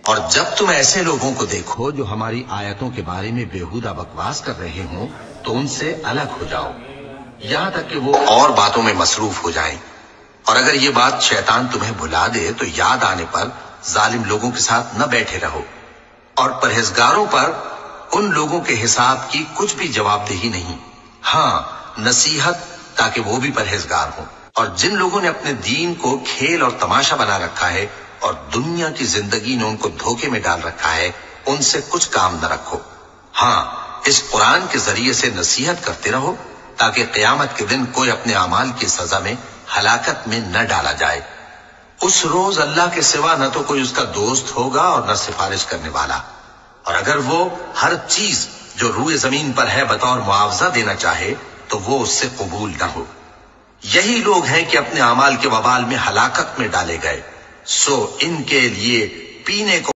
اور جب تم ایسے لوگوں کو دیکھو جو ہماری آیتوں کے بارے میں بےہودہ بکواس کر رہے ہوں تو ان سے الگ ہو جاؤ، یہاں تک کہ وہ اور باتوں میں مصروف ہو جائیں۔ اور اگر یہ بات شیطان تمہیں بھلا دے تو یاد آنے پر ظالم لوگوں کے ساتھ نہ بیٹھے رہو، اور پرہیزگاروں پر ان لوگوں کے حساب کی کچھ بھی جواب دہی نہیں، ہاں نصیحت تاکہ وہ بھی پرہیزگار ہوں۔ اور جن لوگوں نے اپنے دین کو کھیل اور تماشا بنا رکھا ہے اور دنیا کی زندگی نے ان کو دھوکے میں ڈال رکھا ہے، ان سے کچھ کام نہ رکھو، ہاں اس قرآن کے ذریعے سے نصیحت کرتے رہو تاکہ قیامت کے دن کوئی اپنے اعمال کی سزا میں ہلاکت میں نہ ڈالا جائے۔ اس روز اللہ کے سوا نہ تو کوئی اس کا دوست ہوگا اور نہ سفارش کرنے والا، اور اگر وہ ہر چیز جو روئے زمین پر ہے بطور معاوضہ دینا چاہے تو وہ اس سے قبول نہ ہو۔ یہی لوگ ہیں کہ اپنے اعمال کے وبال میں ہلاکت میں ڈالے گئے، سو ان کے لیے پینے کو